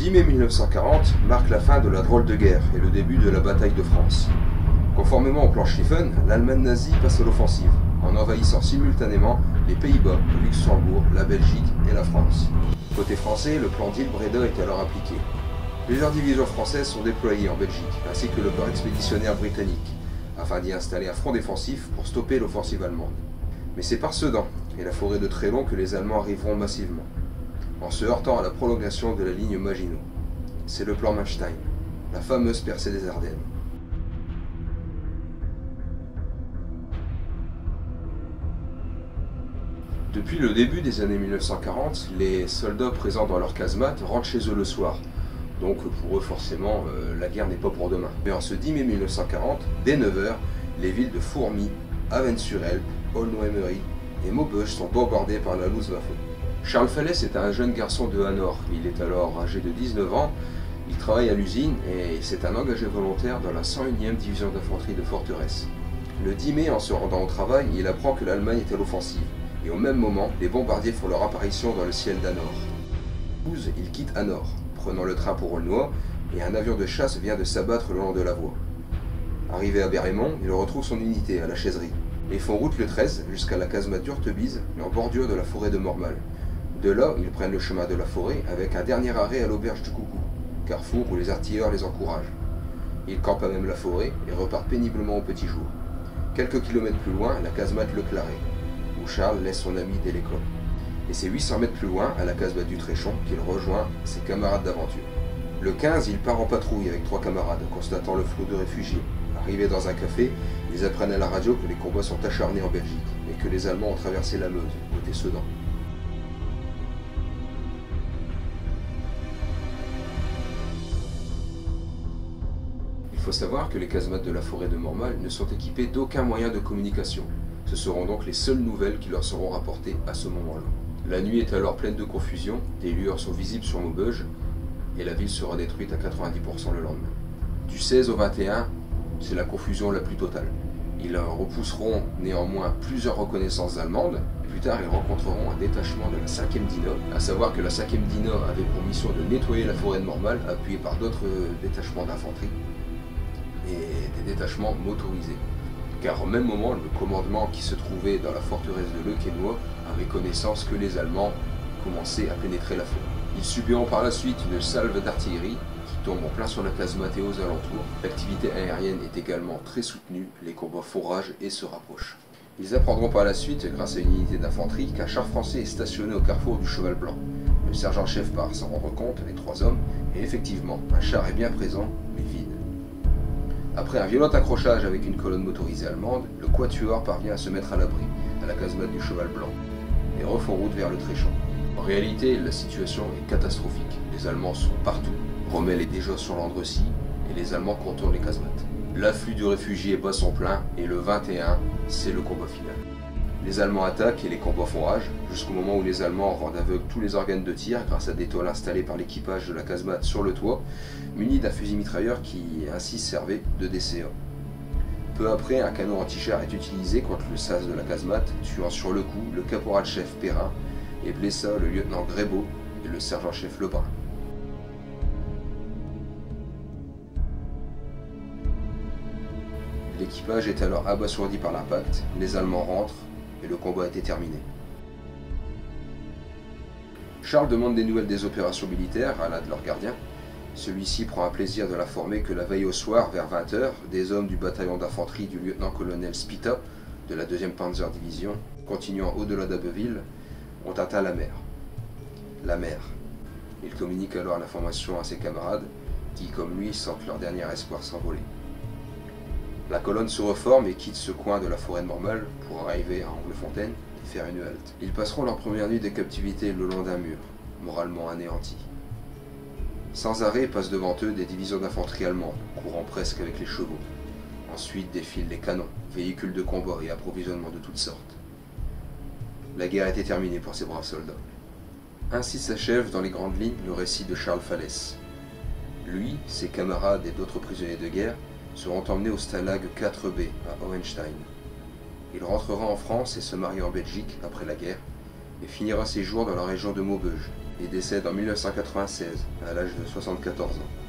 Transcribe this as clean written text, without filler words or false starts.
10 mai 1940 marque la fin de la drôle de guerre et le début de la bataille de France. Conformément au plan Schlieffen, l'Allemagne nazie passe à l'offensive, en envahissant simultanément les Pays-Bas, le Luxembourg, la Belgique et la France. Côté français, le plan d'Il-Breda est alors appliqué. Plusieurs divisions françaises sont déployées en Belgique, ainsi que le corps expéditionnaire britannique, afin d'y installer un front défensif pour stopper l'offensive allemande. Mais c'est par Sedan et la forêt de Trélon que les Allemands arriveront massivement, en se heurtant à la prolongation de la ligne Maginot. C'est le plan Manstein, la fameuse percée des Ardennes. Depuis le début des années 1940, les soldats présents dans leur casemate rentrent chez eux le soir. Donc pour eux forcément, la guerre n'est pas pour demain. Mais en ce 10 mai 1940, dès 9 h, les villes de Fourmies, Avesnes-sur-Helpe, Aulnoy-Emery et Maubeuge sont bombardées par la Luftwaffe. Charles Falès est un jeune garçon de Hanovre. Il est alors âgé de 19 ans, il travaille à l'usine et c'est un engagé volontaire dans la 101e division d'infanterie de Forteresse. Le 10 mai, en se rendant au travail, il apprend que l'Allemagne est à l'offensive. Et au même moment, les bombardiers font leur apparition dans le ciel d'Hanovre. Il quitte Hanovre, prenant le train pour Aulnoy, et un avion de chasse vient de s'abattre le long de la voie. Arrivé à Bérémont, il retrouve son unité à la Chaiserie, et font route le 13 jusqu'à la casemate d'Urtebise, en bordure de la forêt de Mormal. De là, ils prennent le chemin de la forêt avec un dernier arrêt à l'auberge du Coucou, carrefour où les artilleurs les encouragent. Ils campent à même la forêt et repartent péniblement au petit jour. Quelques kilomètres plus loin, la casemate Le Claret, où Charles laisse son ami dès l'école. Et c'est 800 mètres plus loin, à la casemate du Tréchon, qu'il rejoint ses camarades d'aventure. Le 15, il part en patrouille avec 3 camarades, constatant le flot de réfugiés. Arrivés dans un café, ils apprennent à la radio que les combats sont acharnés en Belgique, et que les Allemands ont traversé la Meuse, côté Sedan. Il faut savoir que les casemates de la forêt de Mormal ne sont équipées d'aucun moyen de communication. Ce seront donc les seules nouvelles qui leur seront rapportées à ce moment-là. La nuit est alors pleine de confusion, des lueurs sont visibles sur Maubeuge, et la ville sera détruite à 90% le lendemain. Du 16 au 21, c'est la confusion la plus totale. Ils repousseront néanmoins plusieurs reconnaissances allemandes, et plus tard ils rencontreront un détachement de la 5e Dina, à savoir que la 5e Dina avait pour mission de nettoyer la forêt de Mormal, appuyée par d'autres détachements d'infanterie, et des détachements motorisés. Car au même moment, le commandement qui se trouvait dans la forteresse de Lequesnoy avait connaissance que les Allemands commençaient à pénétrer la forêt. Ils subiront par la suite une salve d'artillerie qui tombe en plein sur la casemate et aux alentours. L'activité aérienne est également très soutenue, les combats font rage et se rapprochent. Ils apprendront par la suite, grâce à une unité d'infanterie, qu'un char français est stationné au carrefour du Cheval Blanc. Le sergent-chef part s'en rendre compte, les 3 hommes, et effectivement, un char est bien présent, mais vide. Après un violent accrochage avec une colonne motorisée allemande, le quatuor parvient à se mettre à l'abri, à la casemate du Cheval Blanc, et refont route vers le Tréchon. En réalité, la situation est catastrophique. Les Allemands sont partout. Rommel est déjà sur l'Andrecy, et les Allemands contournent les casemates. L'afflux de réfugiés bat son plein, et le 21, c'est le combat final. Les Allemands attaquent et les combats font rage, jusqu'au moment où les Allemands rendent aveugles tous les organes de tir grâce à des tôles installées par l'équipage de la casemate sur le toit, munis d'un fusil mitrailleur qui ainsi servait de DCA. Peu après, un canon anti-char est utilisé contre le sas de la casemate, tuant sur le coup le caporal-chef Perrin et blessa le lieutenant Grébeau et le sergent-chef Lebrun. L'équipage est alors abasourdi par l'impact, les Allemands rentrent et le combat était terminé. Charles demande des nouvelles des opérations militaires à l'un de leurs gardiens. Celui-ci prend un plaisir de l'informer que la veille au soir, vers 20 h, des hommes du bataillon d'infanterie du lieutenant-colonel Spita, de la 2e Panzer Division, continuant au-delà d'Abbeville, ont atteint la mer. La mer. Il communique alors l'information à ses camarades, qui, comme lui, sentent leur dernier espoir s'envoler. La colonne se reforme et quitte ce coin de la forêt de Mormal pour arriver à Anglefontaine et faire une halte. Ils passeront leur première nuit de captivité le long d'un mur, moralement anéanti. Sans arrêt passent devant eux des divisions d'infanterie allemandes, courant presque avec les chevaux. Ensuite défilent les canons, véhicules de combat et approvisionnements de toutes sortes. La guerre était terminée pour ces braves soldats. Ainsi s'achève dans les grandes lignes le récit de Charles Falès. Lui, ses camarades et d'autres prisonniers de guerre seront emmenés au Stalag 4B à Hohenstein. Il rentrera en France et se marie en Belgique après la guerre, et finira ses jours dans la région de Maubeuge, et décède en 1996, à l'âge de 74 ans.